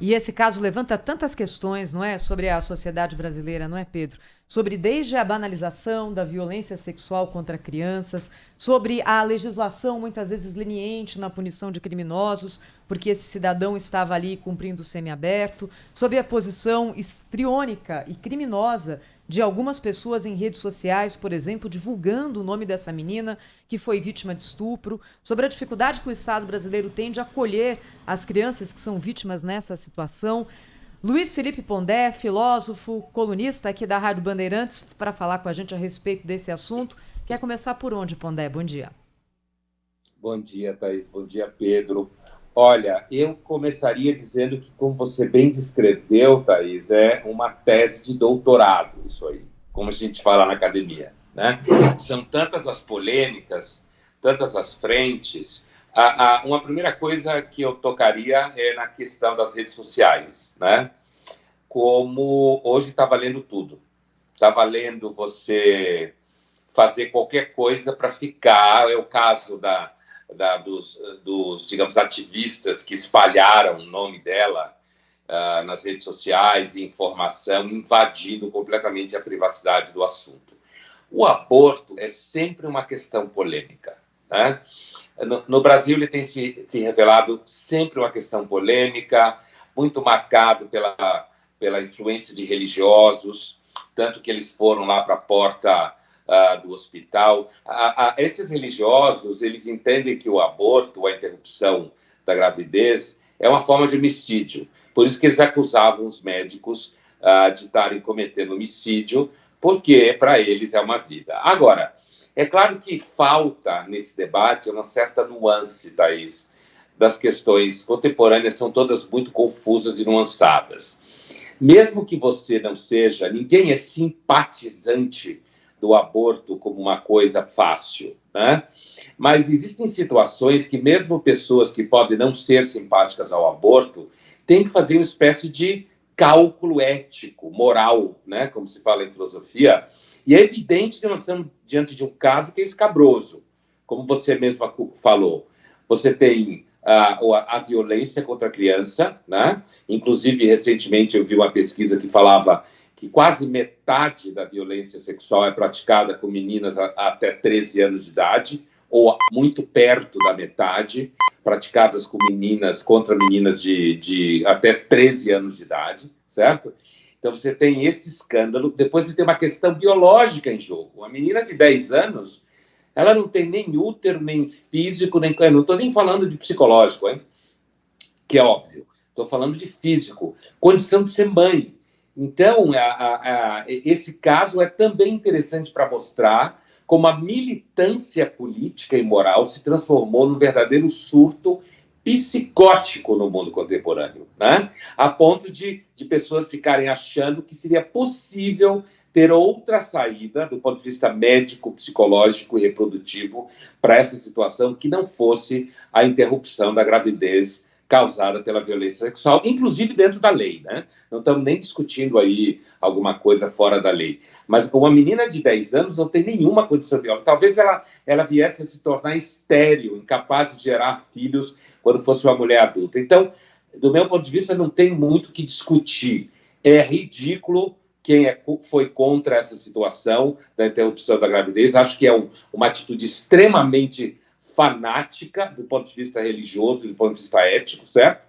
E esse caso levanta tantas questões, não é, sobre a sociedade brasileira, não é, Pedro? Sobre desde a banalização da violência sexual contra crianças, sobre a legislação muitas vezes leniente na punição de criminosos, porque esse cidadão estava ali cumprindo o semiaberto, sobre a posição histriônica e criminosa de algumas pessoas em redes sociais, por exemplo, divulgando o nome dessa menina que foi vítima de estupro, sobre a dificuldade que o Estado brasileiro tem de acolher as crianças que são vítimas nessa situação. Luiz Felipe Pondé, filósofo, colunista aqui da Rádio Bandeirantes, para falar com a gente a respeito desse assunto. Quer começar por onde, Pondé? Bom dia. Bom dia, Thaís. Bom dia, Pedro. Olha, eu começaria dizendo que, como você bem descreveu, Thaís, é uma tese de doutorado, isso aí, como a gente fala na academia, né? São tantas as polêmicas, tantas as frentes. Uma primeira coisa que eu tocaria é na questão das redes sociais, né? Como hoje está valendo tudo. Está valendo você fazer qualquer coisa para ficar. É o caso dos, digamos, ativistas que espalharam o nome dela nas redes sociais e informação, invadindo completamente a privacidade do assunto. O aborto é sempre uma questão polêmica, né? No Brasil, ele tem se revelado sempre uma questão polêmica, muito marcado pela influência de religiosos, tanto que eles foram lá para a porta do hospital. Esses religiosos, eles entendem que o aborto, a interrupção da gravidez, é uma forma de homicídio. Por isso que eles acusavam os médicos de estarem cometendo homicídio, porque para eles é uma vida. Agora, é claro que falta nesse debate uma certa nuance, Thaís, das questões contemporâneas, são todas muito confusas e nuançadas. Mesmo que você não seja, ninguém é simpatizante do aborto como uma coisa fácil, né? Mas existem situações que mesmo pessoas que podem não ser simpáticas ao aborto têm que fazer uma espécie de cálculo ético, moral, né? Como se fala em filosofia. E é evidente que nós estamos diante de um caso que é escabroso, como você mesma falou. Você tem a violência contra a criança, né? Inclusive, recentemente eu vi uma pesquisa que falava que quase metade da violência sexual é praticada com meninas até 13 anos de idade, ou muito perto da metade, praticadas com meninas contra meninas de até 13 anos de idade, certo? Então, você tem esse escândalo. Depois, você tem uma questão biológica em jogo. Uma menina de 10 anos, ela não tem nem útero, nem físico, nem... Eu não estou nem falando de psicológico, hein? Que é óbvio. Estou falando de físico. Condição de ser mãe. Então, esse caso é também interessante para mostrar como a militância política e moral se transformou num verdadeiro surto psicótico no mundo contemporâneo, né? A ponto de pessoas ficarem achando que seria possível ter outra saída do ponto de vista médico, psicológico e reprodutivo para essa situação que não fosse a interrupção da gravidez causada pela violência sexual, inclusive dentro da lei, né? Não estamos nem discutindo aí alguma coisa fora da lei. Mas uma menina de 10 anos não tem nenhuma condição biológica. Talvez ela viesse a se tornar estéril, incapaz de gerar filhos quando fosse uma mulher adulta. Então, do meu ponto de vista, não tem muito o que discutir. É ridículo quem foi contra essa situação da interrupção da gravidez. Acho que é uma atitude extremamente fanática do ponto de vista religioso, do ponto de vista ético, certo?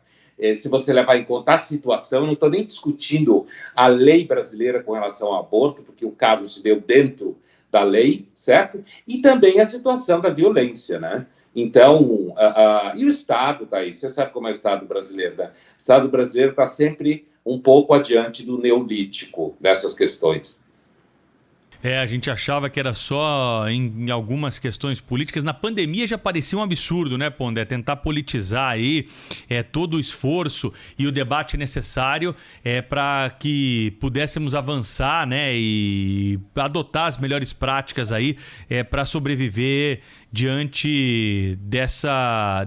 Se você levar em conta a situação, eu não estou nem discutindo a lei brasileira com relação ao aborto, porque o caso se deu dentro da lei, certo? E também a situação da violência, né? Então, e o Estado, Thaís, você sabe como é o Estado brasileiro, né? O Estado brasileiro está sempre um pouco adiante do neolítico nessas questões. A gente achava que era só em algumas questões políticas. Na pandemia já parecia um absurdo, né, Pondé? Tentar politizar aí todo o esforço e o debate necessário para que pudéssemos avançar, né, e adotar as melhores práticas aí para sobreviver diante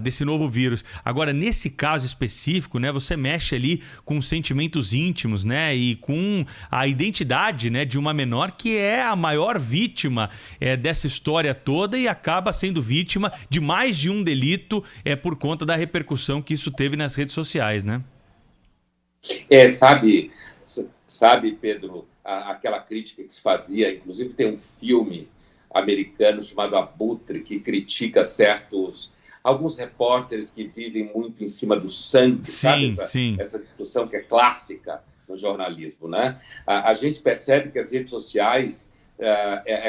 desse novo vírus. Agora, nesse caso específico, né, você mexe ali com sentimentos íntimos, né, e com a identidade, né, de uma menor que é a maior vítima dessa história toda e acaba sendo vítima de mais de um delito por conta da repercussão que isso teve nas redes sociais, né? Sabe, Pedro, aquela crítica que se fazia, inclusive tem um filme americano chamado Abutre, que critica alguns repórteres que vivem muito em cima do sangue, Sim, sabe? sim. Essa discussão que é clássica no jornalismo, né? A gente percebe que as redes sociais,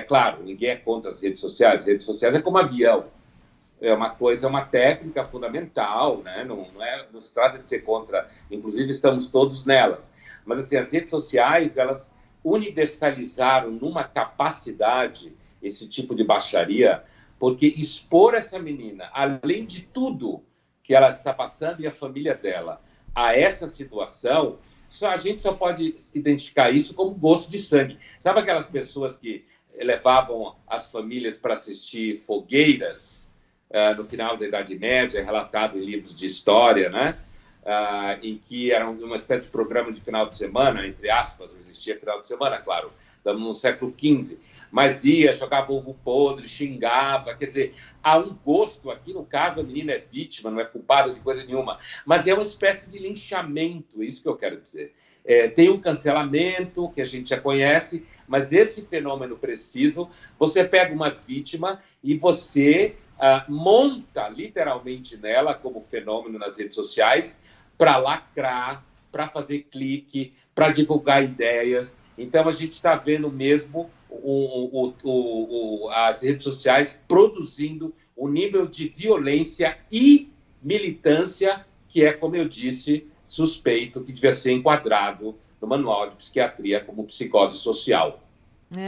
claro, ninguém é contra as redes sociais é como avião. É uma técnica fundamental, né? Não se trata de ser contra, inclusive estamos todos nelas. Mas assim, as redes sociais, elas universalizaram numa capacidade esse tipo de baixaria, porque expor essa menina, além de tudo que ela está passando e a família dela, a essa situação, a gente só pode identificar isso como gosto de sangue. Sabe aquelas pessoas que levavam as famílias para assistir fogueiras, no final da Idade Média, relatado em livros de história, né? Em que era uma espécie de programa de final de semana, entre aspas, não existia final de semana, claro, estamos no século XV, mas jogava ovo podre, xingava, quer dizer, há um gosto aqui, no caso a menina é vítima, não é culpada de coisa nenhuma, mas é uma espécie de linchamento, isso que eu quero dizer. Tem um cancelamento, que a gente já conhece, mas esse fenômeno preciso, você pega uma vítima e você monta literalmente nela como fenômeno nas redes sociais para lacrar, para fazer clique, para divulgar ideias. Então, a gente está vendo mesmo as redes sociais produzindo um nível de violência e militância que é, como eu disse, suspeito que devia ser enquadrado no Manual de Psiquiatria como psicose social.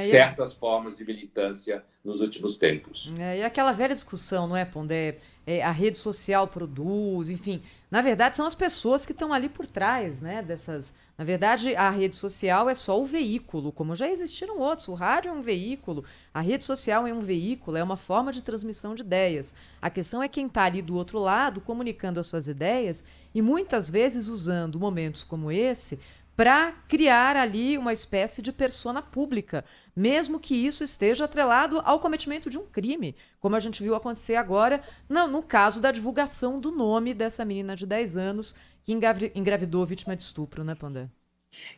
Certas formas de militância nos últimos tempos. E aquela velha discussão, não é, Pondé? A rede social produz, enfim. Na verdade, são as pessoas que estão ali por trás, né, dessas... Na verdade, a rede social é só o veículo, como já existiram outros. O rádio é um veículo, a rede social é um veículo, é uma forma de transmissão de ideias. A questão é quem está ali do outro lado, comunicando as suas ideias e muitas vezes usando momentos como esse para criar ali uma espécie de persona pública, mesmo que isso esteja atrelado ao cometimento de um crime, como a gente viu acontecer agora no caso da divulgação do nome dessa menina de 10 anos que engravidou vítima de estupro, né, Pondé?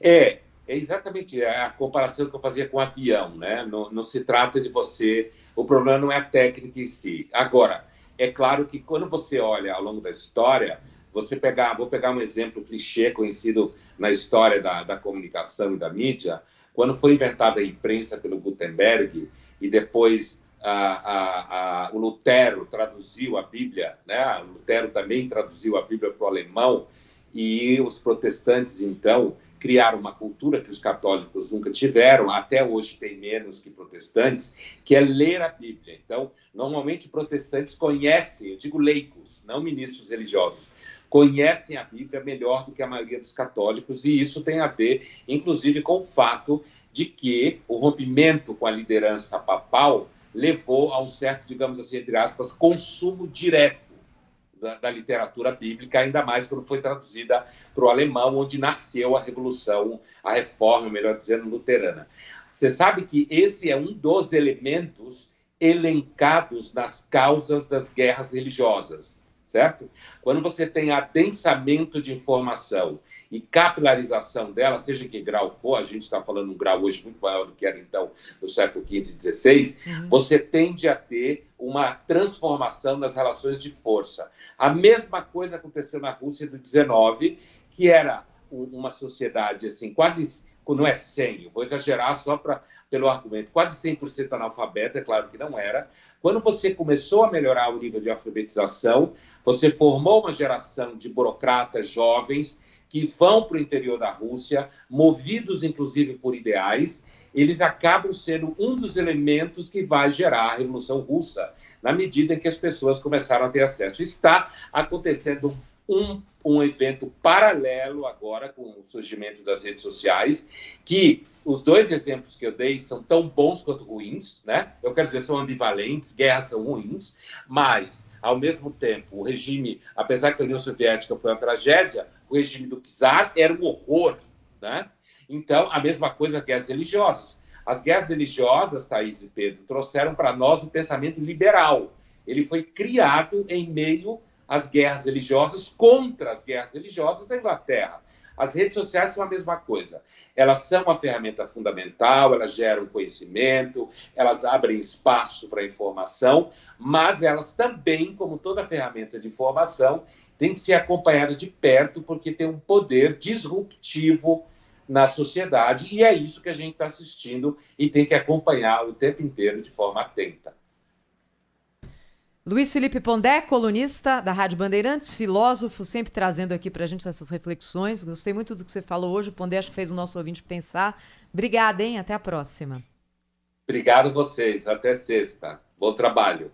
É exatamente a comparação que eu fazia com o avião, né? Não se trata de você... O problema não é a técnica em si. Agora, é claro que quando você olha ao longo da história... Vou pegar um exemplo clichê conhecido na história da comunicação e da mídia, quando foi inventada a imprensa pelo Gutenberg e depois o Lutero traduziu a Bíblia, né? O Lutero também traduziu a Bíblia para o alemão e os protestantes, então, criaram uma cultura que os católicos nunca tiveram, até hoje tem menos que protestantes, que é ler a Bíblia. Então, normalmente protestantes conhecem, eu digo leigos, não ministros religiosos, conhecem a Bíblia melhor do que a maioria dos católicos, e isso tem a ver, inclusive, com o fato de que o rompimento com a liderança papal levou a um certo, digamos assim, entre aspas, consumo direto da literatura bíblica, ainda mais quando foi traduzida para o alemão, onde nasceu a revolução, a reforma, melhor dizendo, luterana. Você sabe que esse é um dos elementos elencados nas causas das guerras religiosas, certo? Quando você tem adensamento de informação e capilarização dela, seja em que grau for, a gente está falando um grau hoje muito maior do que era então no século XV e XVI, você tende a ter uma transformação nas relações de força. A mesma coisa aconteceu na Rússia do XIX, que era uma sociedade assim, quase, não é 100, vou exagerar só pelo argumento, quase 100% analfabeta, é claro que não era. Quando você começou a melhorar o nível de alfabetização, você formou uma geração de burocratas jovens que vão para o interior da Rússia, movidos inclusive por ideais, eles acabam sendo um dos elementos que vai gerar a Revolução Russa, na medida em que as pessoas começaram a ter acesso. Está acontecendo um evento paralelo agora com o surgimento das redes sociais, que os dois exemplos que eu dei são tão bons quanto ruins, né? Eu quero dizer, são ambivalentes, guerras são ruins, mas, ao mesmo tempo, o regime, apesar que a União Soviética foi uma tragédia, o regime do czar era um horror, né? Então, a mesma coisa as guerras religiosas. As guerras religiosas, Thaís e Pedro, trouxeram para nós o pensamento liberal. Ele foi criado em meio às guerras religiosas, contra as guerras religiosas da Inglaterra. As redes sociais são a mesma coisa. Elas são uma ferramenta fundamental, elas geram conhecimento, elas abrem espaço para informação, mas elas também, como toda ferramenta de informação, têm que ser acompanhadas de perto, porque tem um poder disruptivo na sociedade, e é isso que a gente está assistindo e tem que acompanhar o tempo inteiro de forma atenta. Luiz Felipe Pondé, colunista da Rádio Bandeirantes, filósofo, sempre trazendo aqui para a gente essas reflexões. Gostei muito do que você falou hoje. O Pondé acho que fez o nosso ouvinte pensar. Obrigada, hein? Até a próxima. Obrigado a vocês. Até sexta. Bom trabalho.